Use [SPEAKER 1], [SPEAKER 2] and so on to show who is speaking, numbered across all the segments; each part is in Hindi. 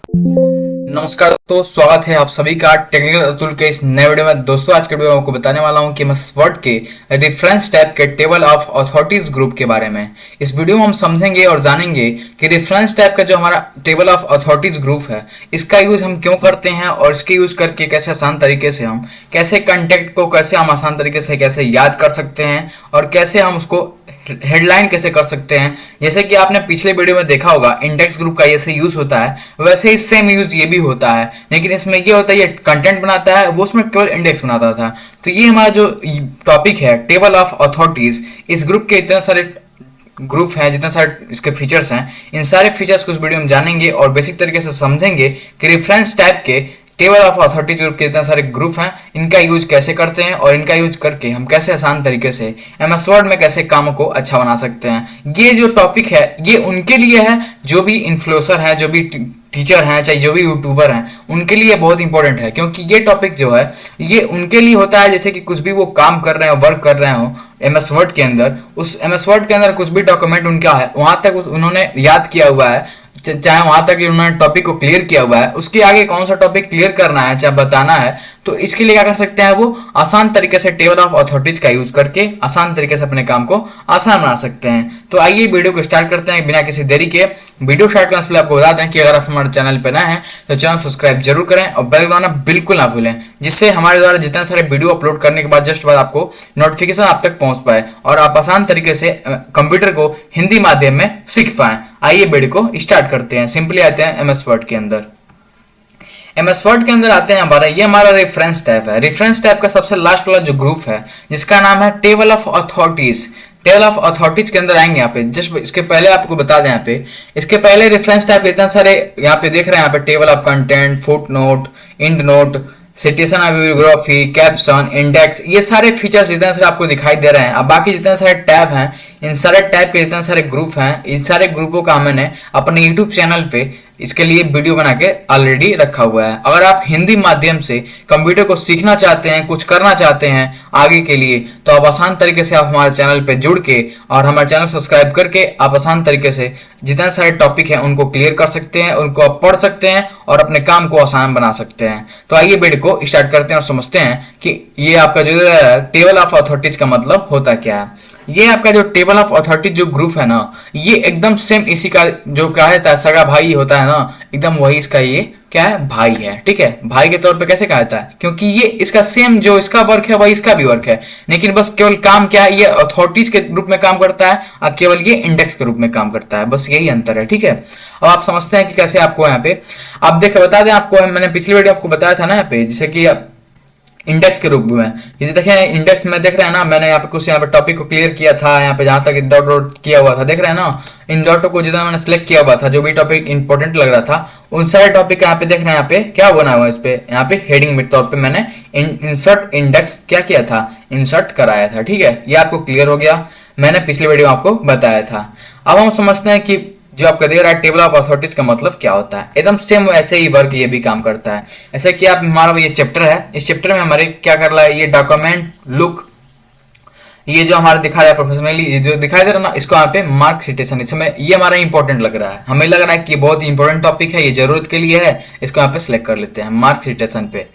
[SPEAKER 1] नमस्कार दोस्तों, स्वागत है आप सभी का टेक्निकल अतुल के इस नए वीडियो में। दोस्तों आज के वीडियो में आपको बताने वाला हूं कि एमएस वर्ड के रेफरेंस टाइप के टेबल ऑफ अथॉरिटीज ग्रुप के बारे में। इस वीडियो में हम समझेंगे और जानेंगे कि रेफरेंस टाइप का जो हमारा टेबल ऑफ अथॉरिटीज ग्रुप है, इसका यूज हम क्यों करते हैं और इसके यूज करके कैसे आसान तरीके से हम कैसे कंटेंट को कैसे हम आसान तरीके से कैसे याद कर सकते हैं और कैसे हम उसको हेडलाइन कैसे कर सकते हैं। जैसे कि आपने पिछले वीडियो में देखा होगा इंडेक्स ग्रुप का जैसे यूज होता है, वैसे ही सेम यूज ये भी होता है, लेकिन इसमें ये होता है ये कंटेंट बनाता है, वो उसमें केवल इंडेक्स बनाता था। तो ये हमारा जो टॉपिक है टेबल ऑफ अथॉरिटीज, इस ग्रुप के इतने सारे ग्रुप हैं, जितने सारे इसके फीचर्स हैं, इन सारे फीचर्स को इस वीडियो में जानेंगे और बेसिक तरीके से समझेंगे कि रेफरेंस टाइप के टेबल ऑफ अथॉरिटी ग्रुप के इतने सारे ग्रुप हैं, इनका यूज कैसे करते हैं और इनका यूज करके हम कैसे आसान तरीके से एमएस वर्ड में कैसे कामों को अच्छा बना सकते हैं। ये जो टॉपिक है ये उनके लिए है जो भी इन्फ्लुएंसर हैं, जो भी टीचर हैं, चाहे जो भी यूट्यूबर हैं, उनके लिए बहुत इंपॉर्टेंट है, क्योंकि ये टॉपिक जो है ये उनके लिए होता है। जैसे कि कुछ भी वो काम कर रहे हो, वर्क कर रहे हो एमएस वर्ड के अंदर, उस एमएस वर्ड के अंदर कुछ भी डॉक्यूमेंट उनका है, वहां तक उन्होंने याद किया हुआ है, चाहे वहां तक उन्होंने टॉपिक को क्लियर किया हुआ है, उसके आगे कौन सा टॉपिक क्लियर करना है चाहे बताना है, तो इसके लिए क्या कर सकते हैं, वो आसान तरीके से टेबल ऑफ अथॉरिटीज का यूज करके आसान तरीके से अपने काम को आसान बना सकते हैं। तो आइए वीडियो को स्टार्ट करते हैं बिना किसी देरी के। वीडियो स्टार्ट करने से पहले आपको बता दें कि अगर आप हमारे चैनल पर नए हैं तो चैनल सब्सक्राइब जरूर करें और बेल दबाना बिल्कुल ना भूलें, जिससे हमारे द्वारा जितने सारे वीडियो अपलोड करने के बाद जस्ट बाद आपको नोटिफिकेशन आप तक पहुंच पाए और आप आसान तरीके से कंप्यूटर को हिंदी माध्यम में सीख पाए। आइए वीडियो को स्टार्ट करते हैं। सिंपली आते हैं एमएस वर्ड के अंदर। एमएस वर्ड के अंदर आते हैं ये हमारा रेफरेंस टाइप है। रेफरेंस टाइप का सबसे लास्ट वाला जो ग्रुप है जिसका नाम है table of authorities. Table of authorities के अंदर आएंगे यहाँ पे, जस्ट इसके पहले आपको बता दें, यहाँ पे इसके पहले रेफरेंस टाइप इतने सारे यहाँ पे देख रहे हैं, यहाँ पे table of content, foot note, end note, citation of bibliography, caption, index, ये सारे फीचर्स जितने सारे आपको दिखाई दे रहे हैं। अब बाकी जितने सारे टैब हैं, इन सारे टैब के जितने सारे ग्रुप हैं, इन सारे ग्रुपों का मैंने अपने यूट्यूब चैनल पे इसके लिए वीडियो बना के ऑलरेडी रखा हुआ है। अगर आप हिंदी माध्यम से कंप्यूटर को सीखना चाहते हैं, कुछ करना चाहते हैं आगे के लिए, तो आप आसान तरीके से आप हमारे चैनल पे जुड़ के और हमारे चैनल सब्सक्राइब करके आप आसान तरीके से जितने सारे टॉपिक हैं उनको क्लियर कर सकते हैं, उनको आप पढ़ सकते हैं और अपने काम को आसान बना सकते हैं। तो आइए वीडियो को स्टार्ट करते हैं और समझते हैं कि ये आपका जो टेबल ऑफ अथॉरिटीज का मतलब होता क्या है। ये आपका जो टेबल ऑफ अथॉरिटी जो ग्रुप है ना, ये एकदम सेम इसी का जो क्या है सगा भाई होता है ना, एकदम वही इसका ये क्या है, भाई है। ठीक है, भाई के तौर पे कैसे कहा जाता है, क्योंकि ये इसका सेम जो इसका वर्क है वही इसका भी वर्क है, लेकिन बस केवल काम क्या है, ये अथॉरिटीज के ग्रुप में काम करता है और केवल ये इंडेक्स के रूप में काम करता है, बस यही अंतर है। ठीक है, अब आप समझते हैं कि कैसे आपको यहाँ पे आप देख बता दें, आपको मैंने पिछली वीडियो आपको बताया था ना यहाँ पे, जैसे कि इंडेक्स के रूप में ये देखें, इंडेक्स में देख रहे हैं ना, मैंने यहाँ पे कुछ यहाँ पे टॉपिक को क्लियर किया था, यहाँ पे जहां तक डॉट डॉट किया हुआ था, देख रहे हैं ना, इन डॉटों को जितना मैंने सिलेक्ट किया हुआ था, जो भी टॉपिक इंपॉर्टेंट लग रहा था, उन सारे टॉपिक यहाँ पे देख रहे हैं, यहाँ पे क्या बना हुआ है, इस पे यहाँ पे हेडिंग के तौर पे मैंने इंसर्ट इंडेक्स क्या किया था, इंसर्ट कराया था। ठीक है, ये आपको क्लियर हो गया, मैंने पिछले वीडियो में आपको बताया था। अब हम समझते हैं कि जो आपका दे रहा है टेबल ऑफ अथॉरिटीज का मतलब क्या होता है। एकदम सेम वैसे ही वर्क ये भी काम करता है। ऐसे कि आप हमारा ये चैप्टर है, इस चैप्टर में हमारे क्या कर रहा है, ये डॉक्यूमेंट लुक, ये जो हमारा दिखा रहा है प्रोफेशनली, ये जो दिखाई दे रहा है ना, इसको यहाँ पे मार्क सिटेशन, इसमें ये हमारा इंपॉर्टेंट लग रहा है, हमें लग रहा है कि बहुत इंपॉर्टेंट टॉपिक है, ये जरूरत के लिए है, इसको यहाँ पे सिलेक्ट कर लेते हैं मार्क सिटेशन पे।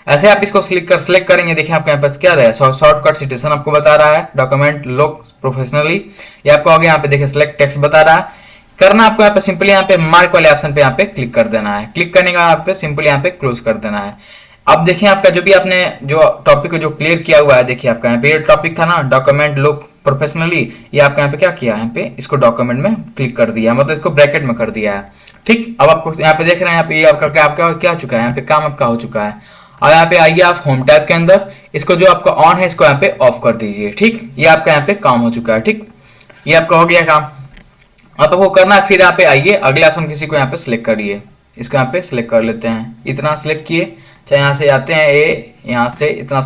[SPEAKER 1] ऐसे आप इसको सिलेक्ट करेंगे, देखिए आपके यहाँ पे क्या रहा है, शॉर्टकट सिटेशन आपको बता रहा है, डॉक्यूमेंट लुक प्रोफेशनली, ये आपको आगे यहाँ पे देखिए सिलेक्ट टेक्स्ट बता रहा है। करना आपको यहाँ पे सिंपली यहाँ पे मार्क वाले ऑप्शन पे यहाँ पे क्लिक कर देना है। क्लिक करने का यहाँ पे सिंपली यहाँ पे क्लोज कर देना है। अब देखिए आपका जो भी आपने जो टॉपिक को जो क्लियर किया हुआ है, देखिए आपका यहाँ पे ये टॉपिक था ना, डॉक्यूमेंट लुक प्रोफेशनली, ये आपका यहाँ पे क्या किया है, यहाँ पे इसको डॉक्यूमेंट में क्लिक कर दिया, मतलब इसको ब्रैकेट में कर दिया है। ठीक, अब आपको यहाँ पे देख रहे हैं, यहाँ पे ये आपका क्या चुका है, यहाँ पे काम आपका हो चुका है। और यहाँ पे आइए आप होम टैब के अंदर, इसको जो आपका ऑन है इसको यहाँ पे ऑफ कर दीजिए। ठीक, ये आपका यहाँ पे काम हो चुका है। ठीक, ये आपका हो गया काम। अब आपको करना है, फिर यहाँ पे आइए अगले ऑप्शन किसी को यहाँ पे सिलेक्ट करिए, इसको यहाँ पे सिलेक्ट कर लेते हैं, इतना सिलेक्ट किए, चाहे यहाँ से आते हैं ये, यहाँ से इतना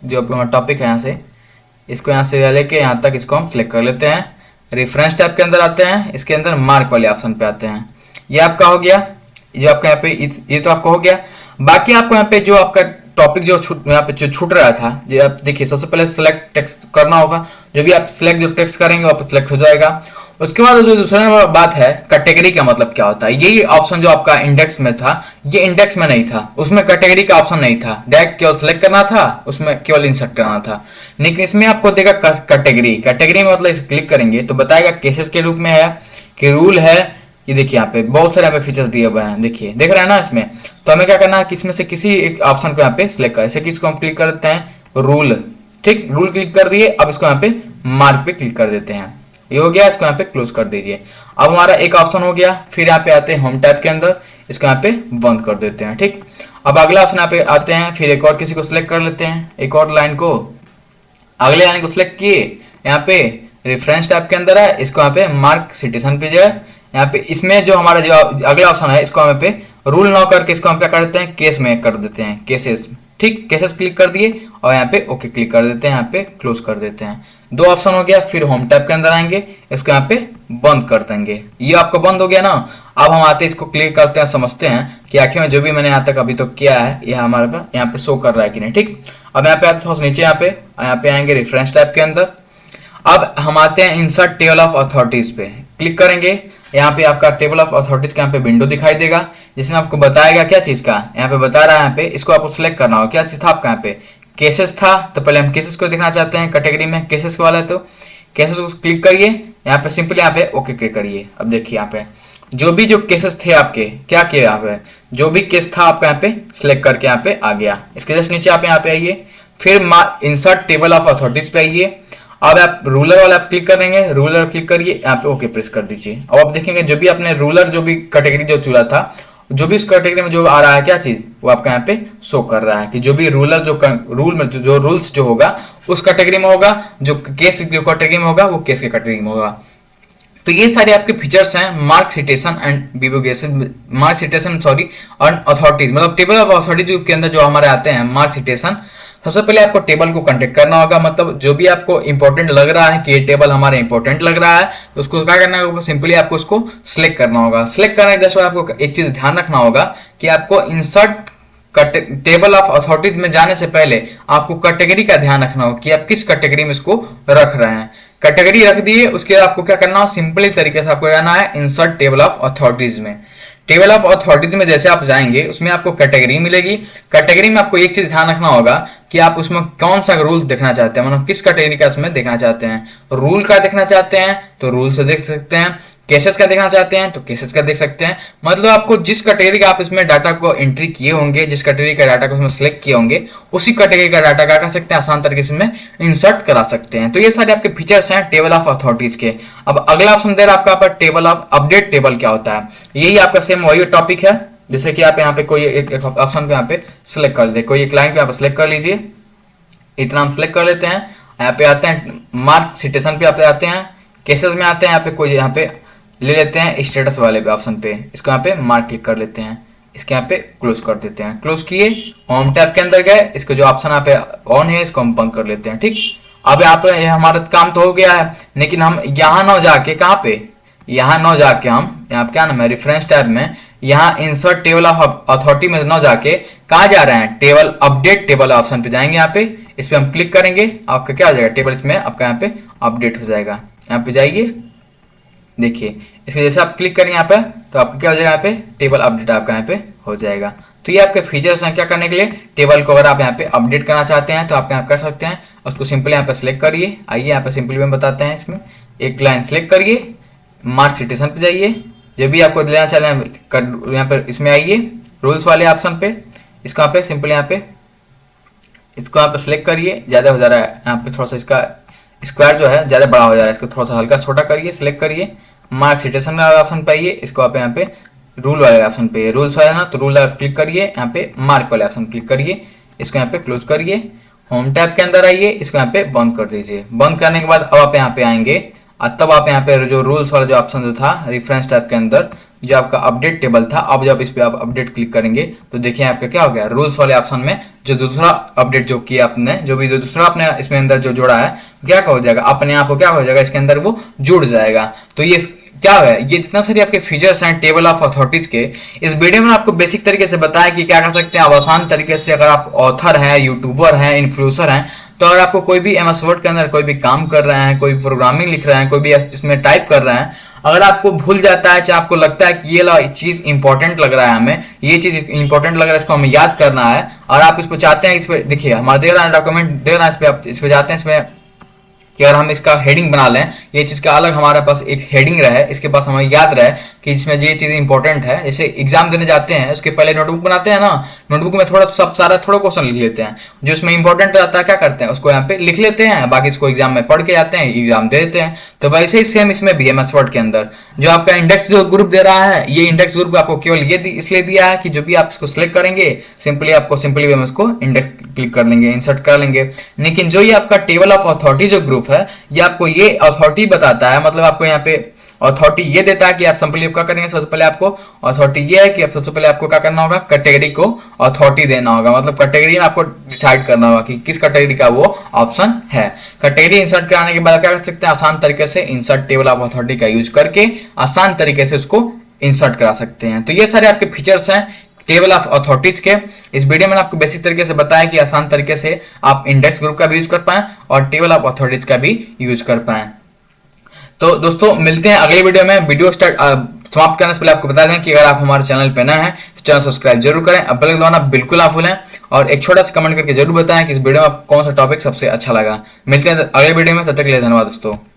[SPEAKER 1] जो टॉपिक है यहाँ से, इसको यहाँ से लेके यहाँ तक इसको हम सिलेक्ट कर लेते हैं। रेफरेंस टैब के अंदर आते हैं, इसके अंदर मार्क वाले ऑप्शन पे आते हैं, ये आपका हो गया, जो आपका यहाँ पे ये तो आपका हो गया। बाकी आपको यहाँ पे जो आपका टॉपिक जो यहाँ पे जो छूट रहा था, जो आप देखिए सबसे पहले सिलेक्ट टेक्स्ट करना होगा, जो भी आप सिलेक्ट जो टेक्स्ट करेंगे वो सिलेक्ट हो जाएगा। उसके बाद जो दूसरा नंबर बात है, कैटेगरी का मतलब क्या होता है। यही ऑप्शन जो आपका इंडेक्स में था, ये इंडेक्स में नहीं था, उसमें कैटेगरी का ऑप्शन नहीं था, डायरेक्ट केवल सिलेक्ट करना था, उसमें केवल इंसर्ट करना था। लेकिन इसमें आपको देगा कैटेगरी। कैटेगरी में मतलब क्लिक करेंगे तो बताएगा केसेस के रूप में है कि रूल है। ये देखिए यहाँ पे बहुत सारे यहाँ पे फीचर्स दिए हुए हैं, देखिए देख रहे हैं ना इसमें। तो हमें क्या करना है कि इसमें से किसी एक ऑप्शन को यहाँ पे सिलेक्ट करें। जैसे कि इसको हम क्लिक करते हैं रूल, ठीक, रूल क्लिक कर दिए। अब इसको यहाँ पे मार्क पे क्लिक कर देते हैं, ये हो गया। इसको यहाँ पे क्लोज कर दीजिए। अब हमारा एक ऑप्शन हो गया। फिर यहाँ पे आते हैं होम टैब के अंदर, इसको यहाँ पे बंद कर देते हैं, ठीक। अब अगला ऑप्शन यहाँ पे आते हैं, फिर एक और किसी को सिलेक्ट कर लेते हैं, एक और लाइन को, अगले लाइन को सिलेक्ट किए। यहाँ पे रेफरेंस टैब के अंदर है, इसको यहाँ पे मार्क सिटीजन पे जाए। यहाँ पे इसमें जो हमारा जो अगला ऑप्शन है, इसको हम पे रूल ना करके इसको हम क्या कर देते हैं, केस में कर देते हैं, केसेस, ठीक। केसेस क्लिक कर दिए और यहाँ पे ओके क्लिक कर देते हैं, यहाँ पे क्लोज कर देते हैं। दो ऑप्शन हो गया। फिर होम टैब के अंदर आएंगे, इसको यहाँ पे बंद कर देंगे। ये आपका बंद हो गया ना। अब हम आते हैं, इसको क्लिक करते हैं, समझते हैं कि आखिर में जो भी मैंने यहाँ तक अभी तो किया है, ये हमारे पास यहाँ पे शो कर रहा है कि नहीं, ठीक। अब यहाँ पे आते थोड़ा नीचे, यहाँ पे आएंगे रेफरेंस टैब के अंदर। अब हम आते हैं इंसर्ट टेबल ऑफ अथॉरिटीज पे क्लिक करेंगे। यहाँ पे आपका टेबल ऑफ अथॉरिटीज का यहाँ पे विंडो दिखाई देगा, जिसमें आपको बताएगा क्या चीज का, यहाँ पे बता रहा है। यहाँ पे इसको आपको सिलेक्ट करना होगा, क्या चीज था आपका यहाँ पे, केसेस था। तो पहले हम केसेस को देखना चाहते हैं, कैटेगरी में केसेस वाला है, तो केसेस को क्लिक करिए। यहाँ पे सिंपली यहाँ पे ओके क्लिक करिए। अब देखिए यहाँ पे जो भी जो केसेस थे आपके, क्या किया यहाँ पे, जो भी केस था आपका यहाँ पे सिलेक्ट करके यहाँ पे आ गया। इसके जस्ट नीचे आप यहाँ पे आइए, फिर इंसर्ट टेबल ऑफ अथॉरिटीज पे आइए। अब आप रूलर वाला आप क्लिक करेंगे, रूलर क्लिक करिए, यहाँ पे ओके प्रेस कर दीजिए। अब आप देखेंगे जो भी आपने रूलर जो भी कैटेगरी जो चुना था, जो भी इस कैटेगरी में जो आ रहा है क्या चीज, वो आपका यहाँ पे शो कर रहा है कि जो भी रूलर जो रूल में जो रूल्स जो होगा उस कैटेगरी में होगा, जो केस जो कैटेगरी में होगा वो केस के कैटेगरी में होगा। तो ये सारे आपके फीचर्स हैं मार्क सिटेशन एंड विभोगेशन, मार्क सिटेशन सॉरी और अथॉरिटीज, मतलब टेबल ऑफ अथॉरिटीज के अंदर जो हमारे आते हैं मार्क सिटेशन। सबसे पहले आपको टेबल को कांटेक्ट करना होगा, मतलब जो भी आपको इंपॉर्टेंट लग रहा है कि ये टेबल हमारा इंपॉर्टेंट लग रहा है, तो उसको क्या करना होगा, सिंपली आपको उसको सिलेक्ट करना होगा। सिलेक्ट करने के जस्ट आपको एक चीज ध्यान रखना होगा कि आपको इंसर्ट टेबल ऑफ अथॉरिटीज में जाने से पहले आपको कैटेगरी का ध्यान रखना होगा कि आप किस कैटेगरी में इसको रख रहे हैं। कैटेगरी रख दिए, उसके बाद आपको क्या करना हो, सिंपली तरीके से आपको जाना है इंसर्ट टेबल ऑफ अथॉरिटीज में। टेबल ऑफ अथॉरिटीज में जैसे आप जाएंगे उसमें आपको कैटेगरी मिलेगी। कैटेगरी में आपको एक चीज ध्यान रखना होगा कि आप उसमें कौन सा रूल देखना चाहते हैं, मतलब किस कैटेगरी का उसमें देखना चाहते हैं। रूल का देखना चाहते हैं तो रूल से देख सकते हैं, केसेस का देखना चाहते हैं तो केसेस का देख सकते हैं। मतलब आपको जिस कैटेगरी का आप इसमें डाटा को एंट्री किए होंगे, जिस कैटेगरी का डाटा को उसमें सिलेक्ट किए होंगे, उसी कैटेगरी का डाटा क्या कर सकते हैं, आसान तरीके से इसमें इंसर्ट करा सकते हैं। तो ये सारे आपके फीचर्स हैं टेबल ऑफ अथॉरिटीज के। अब अगला ऑप्शन दे रहा है आपका टेबल ऑफ अपडेट टेबल क्या होता है। यही आपका सेम वही टॉपिक है, जैसे कि आप यहाँ पे कोई एक ऑप्शन पे यहाँ पे सिलेक्ट कर दे, कोई एक लाइन पे यहाँ पे सिलेक्ट कर लीजिए, इतना हम सिलेक्ट कर लेते हैं। यहाँ पे आते हैं मार्क सिटेशन पे यहाँ पे आते हैं, केसेस में आते हैं, यहाँ पे कोई यहाँ पे ले लेते हैं स्टेटस वाले पे ऑप्शन पे, इसको यहाँ पे मार्क क्लिक कर लेते हैं, इसके यहाँ पे क्लोज कर देते हैं। क्लोज किए, होम टैब के अंदर गए, इसको जो ऑप्शन यहाँ पे ऑन है इसको हम बंद कर लेते हैं, ठीक। अब यहाँ पे हमारा काम तो हो गया है, लेकिन हम यहाँ न जाके कहाँ पे, यहाँ न जाके हम यहाँ क्या नाम है रेफरेंस टैब में, यहाँ इंसर्ट टेबल ऑफ अथॉरिटी में न जाके कहाँ जा रहे हैं, टेबल अपडेट टेबल ऑप्शन पे जाएंगे। यहाँ पे इस पे हम क्लिक करेंगे, आपका क्या हो जाएगा, टेबल इसमें आपका यहाँ पे अपडेट हो जाएगा। यहाँ पे जाइए, देखिए इसके जैसे आप क्लिक करेंगे यहाँ पे तो आपका क्या हो जाएगा, यहाँ पे टेबल अपडेट आपका यहाँ पे हो जाएगा। तो ये आपके फीचर्स हैं क्या करने के लिए, टेबल को अगर आप यहाँ पे अपडेट करना चाहते हैं तो आप यहाँ कर सकते हैं। उसको सिंपली यहाँ पे सिलेक्ट करिए, आइए यहाँ पे सिंपली हम बताते हैं, इसमें एक लाइन सिलेक्ट करिए, मार्क सिटेशन पे जाइए, जो भी आपको लेना चाह रहे हैं यहाँ पे इसमें आइए रूल्स वाले ऑप्शन पे, इसको यहाँ पे सिंपली यहाँ पे इसको यहाँ पे सिलेक्ट करिए। ज़्यादा हो जा रहा है यहाँ पे, थोड़ा सा इसका स्क्वायर जो है ज़्यादा बड़ा हो जा रहा है, इसको थोड़ा सा हल्का छोटा करिए, सिलेक्ट करिए, मार्क सिटेशन वाले ऑप्शन पे आइए, इसको आप यहाँ पे रूल वाले ऑप्शन पे, रूल्स वाले ना तो रूल क्लिक करिए, यहाँ पे मार्क वाले ऑप्शन क्लिक करिए, इसको यहाँ पे क्लोज करिए, होम टैब के अंदर आइए, इसको यहाँ पे बंद कर दीजिए। बंद करने के बाद अब आप यहाँ पे आएंगे और तब आप यहाँ पे जो रूल्स वाला जो ऑप्शन जो था रेफरेंस टैब के अंदर जो आपका अपडेट टेबल था, अब जब इस पे आप अपडेट क्लिक करेंगे तो देखिए आपका क्या हो गया, रूल्स वाले ऑप्शन में जो दूसरा अपडेट जो किया आपने, जो भी दूसरा आपने इसमें अंदर जो जोड़ा है क्या हो जाएगा, अपने आप को क्या हो जाएगा, इसके अंदर वो जुड़ जाएगा। तो ये क्या है, ये जितना सारे आपके फीचर्स हैं टेबल ऑफ अथॉरिटीज के, इस वीडियो में आपको बेसिक तरीके से बताया कि क्या कर सकते हैं आप आसान तरीके से। अगर आप ऑथर हैं, यूट्यूबर हैं, इन्फ्लुएंसर हैं, तो अगर आपको कोई भी एमएस वर्ड के अंदर कोई भी काम कर रहे हैं, कोई प्रोग्रामिंग लिख रहे हैं, कोई भी इसमें टाइप कर रहे हैं, अगर आपको भूल जाता है, चाहे आपको लगता है कि ये चीज इंपॉर्टेंट लग रहा है, हमें ये चीज इंपॉर्टेंट लग रहा है, इसको हमें याद करना है, और आप इस पर चाहते हैं, इस पर देखिए हमारा दे रहा है डॉक्यूमेंट दे रहा है, इस पर आप इस पर जाते हैं, इसमें कि अगर हम इसका हेडिंग बना लें, ये चीज़ का अलग हमारे पास एक हेडिंग रहे, इसके पास हमें याद रहे कि इसमें ये चीज़ इंपॉर्टेंट है। जैसे एग्जाम देने जाते हैं उसके पहले नोटबुक बनाते हैं ना, नोटबुक में थोड़ा सब सारा थोड़ा क्वेश्चन लिख लेते हैं, जो इसमें इंपॉर्टेंट रहता है क्या करते हैं उसको यहाँ पे लिख लेते हैं, बाकी इसको एग्जाम में पढ़ के जाते हैं, एग्जाम दे देते हैं। तो वैसे ही सेम इसमें भी एमएस वर्ड के अंदर जो आपका इंडेक्स जो ग्रुप दे रहा है, ये इंडेक्स ग्रुप आपको केवल ये इसलिए दिया है कि जो भी आप इसको सिलेक्ट करेंगे सिंपली हम इसको इंडेक्स क्लिक कर लेंगे, इंसर्ट कर लेंगे। लेकिन जो ये आपका टेबल ऑफ अथॉरिटी जो ग्रुप है, ये आपको ये अथॉरिटी बताता है, मतलब आपको यहाँ पे अथॉरिटी ये देता है कि आप सिंपली क्या करेंगे, सबसे पहले आपको अथॉरिटी ये है कि आप सबसे पहले आपको क्या करना होगा, कैटेगरी को अथॉरिटी देना होगा, मतलब कैटेगरी में आपको डिसाइड करना होगा कि किस कैटेगरी का वो ऑप्शन है। कैटेगरी इंसर्ट कराने के बाद क्या कर सकते हैं, आसान तरीके से इंसर्ट टेबल ऑफ अथॉरिटी का यूज करके आसान तरीके से उसको इंसर्ट करा सकते हैं। तो ये सारे आपके फीचर्स हैं टेबल ऑफ अथॉरिटीज के। इस वीडियो में आपको बेसिक तरीके से बताया कि आसान तरीके से आप इंडेक्स ग्रुप का भी यूज कर पाएं और टेबल ऑफ अथॉरिटीज का भी यूज कर पाएं। तो दोस्तों मिलते हैं अगले वीडियो में। वीडियो समाप्त करने से पहले आपको बता दें कि अगर आप हमारे चैनल पे नए हैं तो चैनल सब्सक्राइब जरूर करें, अब बेल दबाना बिल्कुल ना भूलें, और एक छोटा सा कमेंट करके जरूर बताएं कि इस वीडियो में कौन सा टॉपिक सबसे अच्छा लगा। मिलते हैं अगले वीडियो में, तब तक के लिए धन्यवाद दोस्तों।